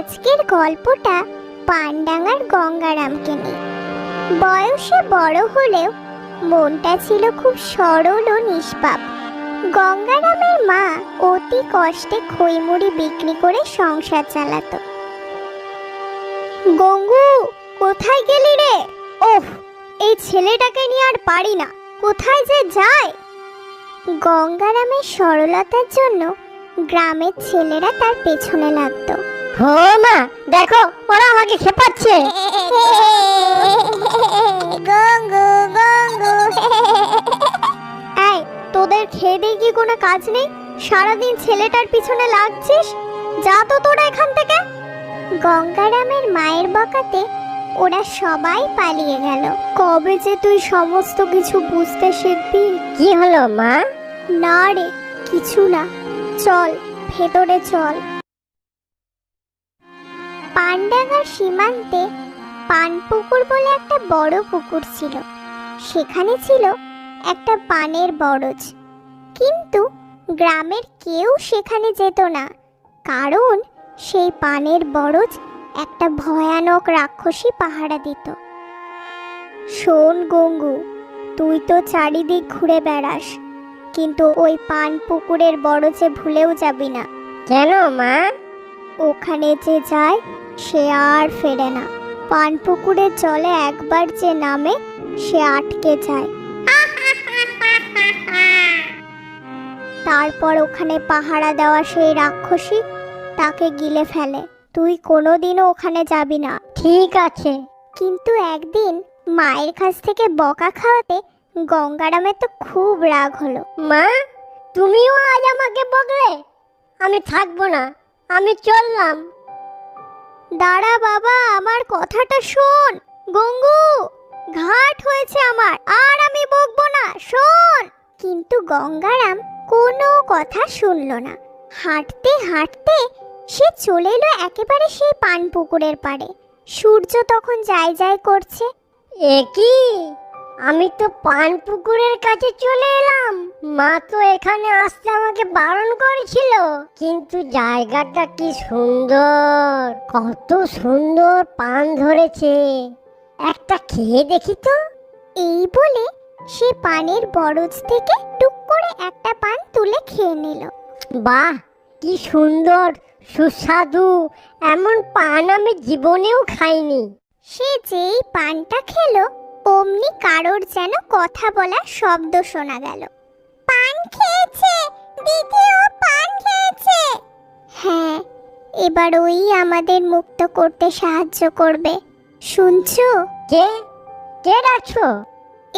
আজকের গল্পটা পানডাঙ্গার গঙ্গারামকে নিয়ে। বয়সে বড় হলেও মনটা ছিল খুব সরল ও নিষ্পাপ। গঙ্গারামের মা অতি কষ্টে খইমুড়ি বিক্রি করে সংসার চালাতো। গঙ্গু, কোথায় গেলি রে? ওহ, এই ছেলেটাকে নিয়ে আর পারি না, কোথায় যে যায়। গঙ্গারামের সরলতার জন্য গ্রামের ছেলেরা তার পেছনে লাগতো। হো মা, দেখো ওরা আমাকে খেপাচ্ছে। গঙ্গু গঙ্গু। এই, তোদের খেয়ে দিয়ে কি কোনো কাজ নেই? সারাদিন ছেলেটার পিছনে লাগছিস, যা তো তোরা এখান থেকে। গঙ্গারামের মায়ের বকাতে ওরা সবাই পালিয়ে গেল। কবে যে তুই সমস্ত কিছু বুঝতে শিখবি? কি হলো মা? না রে, কিছু না, চল ভেতরে চল। পানডাঙ্গার সীমান্তে পানপুকুর বলে একটা বড় পুকুর ছিল। সেখানে ছিল একটা পানের বরজ, কিন্তু গ্রামের কেউ সেখানে যেত না, কারণ সেই পানের বরজ একটা ভয়ানক রাক্ষসী পাহারা দিত। শোন গঙ্গু, তুই তো চারিদিক ঘুরে বেড়াস, কিন্তু ওই পান পুকুরের বরজে ভুলেও যাবি না। কেন মা? ওখানে যে যায় সে আর ফেরে না। পান পুকুরের জলে একবার যে নামে সে আটকে যায়। তারপর ওখানে পাহারা দেওয়া সেই রাক্ষসী তাকে গিলে ফেলে। তুই কোনোদিনও ওখানে যাবি না। ঠিক আছে। কিন্তু একদিন মায়ের কাছ থেকে বকা খাওয়াতে গঙ্গারামের তো খুব রাগ হলো। মা, তুমিও আজ আমাকে বকলে? আমি থাকবো না, আমি চললাম। দাঁড়া বাবা, আমার কথাটা শোন। গঙ্গু, ঘাট হয়েছে আমার, আর আমি বকবো না, শোন। কিন্তু গঙ্গারাম কোনো কথা শুনলো না। হাঁটতে হাঁটতে সে চলে এলো একেবারে সেই পান পুকুরের পাড়ে। সূর্য তখন যায় যায় করছে। এ কি, আমি তো পান পুকুরের কাছে চলে এলাম। মা তো এখানে আসতে আমাকে বারণ করেছিল, কিন্তু জায়গাটা কি সুন্দর, কত সুন্দর পান ধরেছে, একটা খেয়ে দেখি তো। এই বলে সে পানের বরজ থেকে টুক করে একটা পান তুলে খেয়ে নিল। বাহ, কি সুন্দর সুস্বাদু, এমন পান আমি জীবনেও খাইনি। সে যেই পানটা খেলো অমনি কারোর যেন কথা বলার শব্দ শোনা গেল। পান খেয়েছে, দ্বিতীয় পান খেয়েছে। হ্যাঁ, এবার ওই আমাদের মুক্ত করতে সাহায্য করবে। শুনছো? কে কে ডাকছো?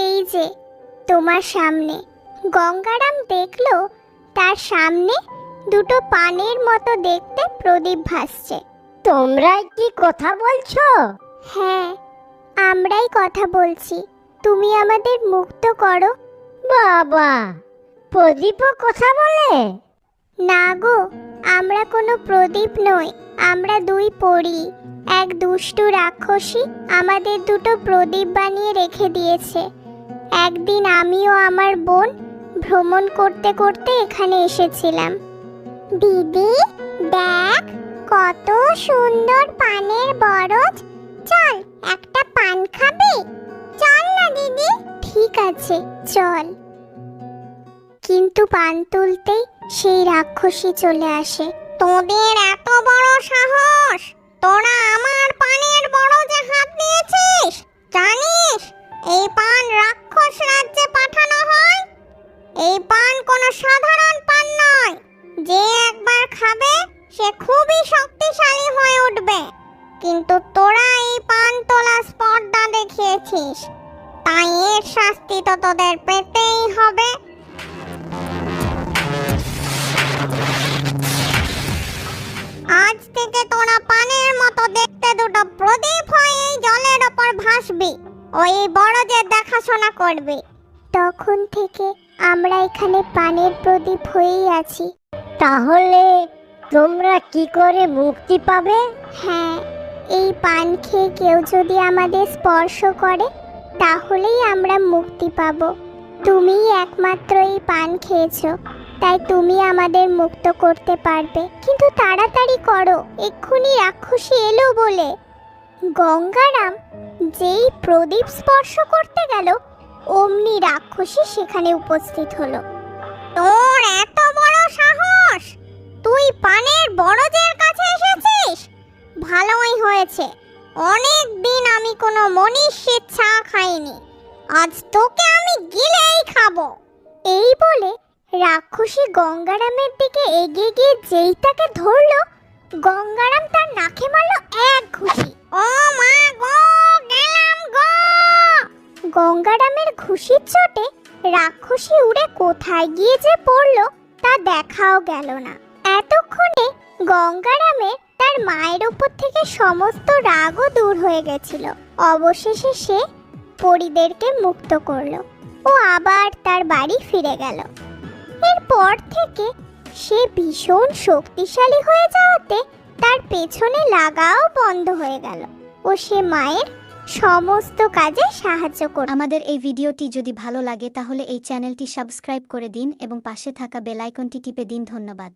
এই যে তোমার সামনে। গঙ্গারাম দেখলো তার সামনে দুটো পানের মতো দেখতে প্রদীপ ভাসছে। তোমরা কি কথা বলছো? হ্যাঁ, আমরাই কথা বলছি, তুমি আমাদের মুক্ত করো। বাবা, প্রদীপও কথা বলে? না গো, আমরা কোনো প্রদীপ নই, আমরা দুই পরী। এক দুষ্টু রাক্ষসী আমাদের দুটো প্রদীপ বানিয়ে রেখে দিয়েছে। একদিন আমিও আমার বোন ভ্রমণ করতে করতে এখানে এসেছিলাম। দিদি দেখ, কত সুন্দর পানের বরজ, চল একটা পান খাবি? চল না দিদি। ঠিক আছে, চল। কিন্তু পান তুলতেই সেই রাক্ষসী চলে আসে। তোদের এত বড় সাহস, তোরা আমার পানের বরজে হাত দিয়েছিস? জানিস এই পান রাক্ষস রাজ্যে পাঠানো হয়? এই পান কোনো সাধারণ পান নয়, যে একবার খাবে সে খুবই শক্তিশালী হয়ে উঠবে। কিন্তু তোরা এই পান তোলা স্পর্ধা দেখিয়েছিস, তাই এর শাস্তি তো তোদের পেতেই হবে। আজ থেকে তোরা পানের মতো দেখতে দুটো প্রদীপ হয়ে এই জলের ওপর ভাসবি, ওই বড়দের দেখাশোনা করবি। তখন থেকে আমরা এখানে পানের প্রদীপ হয়েই আছি। তাহলে তোমরা কি করে মুক্তি পাবে? হ্যাঁ, এই পান খেয়ে কেউ যদি আমাদের স্পর্শ করে তাহলেই আমরা মুক্তি পাব। তুমিই একমাত্র এই পান খেয়েছো, তাই তুমি আমাদের মুক্ত করতে পারবে। কিন্তু তাড়াতাড়ি করো, এক্ষুনি রাক্ষসী এলো বলে। গঙ্গারাম যেই প্রদীপ স্পর্শ করতে গেল, অমনি রাক্ষসী সেখানে উপস্থিত হলো। তোর এত বড় সাহস, তুই পানের বড়দের কাছে এসেছিস? ভালোই হয়েছে, অনেক দিন আমি কোনো মনীষীর ছা খাইনি, আজ তোকে আমি গিলেই খাবো। এই বলে রাক্ষসী গঙ্গারামের দিকে এগিয়ে গিয়ে যেই তাকে ধরলো, গঙ্গারাম তার নাকে মারলো এক ঘুষি। ও মা গো, গেলাম গো! গঙ্গারামের ঘুষির চোটে রাক্ষসী উড়ে কোথায় গিয়ে যে পড়লো তা দেখাও গেল না। এতক্ষণে গঙ্গারামের তার মায়ের উপর থেকে সমস্ত রাগও দূর হয়ে গেছিল। অবশেষে সে পরীদেরকে মুক্ত করলো ও আবার তার বাড়ি ফিরে গেল। এরপর থেকে সে ভীষণ শক্তিশালী হয়ে যাওয়াতে তার পেছনে লাগাও বন্ধ হয়ে গেল ও সে মায়ের সমস্ত কাজে সাহায্য করত। আমাদের এই ভিডিওটি যদি ভালো লাগে তাহলে এই চ্যানেলটি সাবস্ক্রাইব করে দিন এবং পাশে থাকা বেল আইকনটি টিপে দিন। ধন্যবাদ।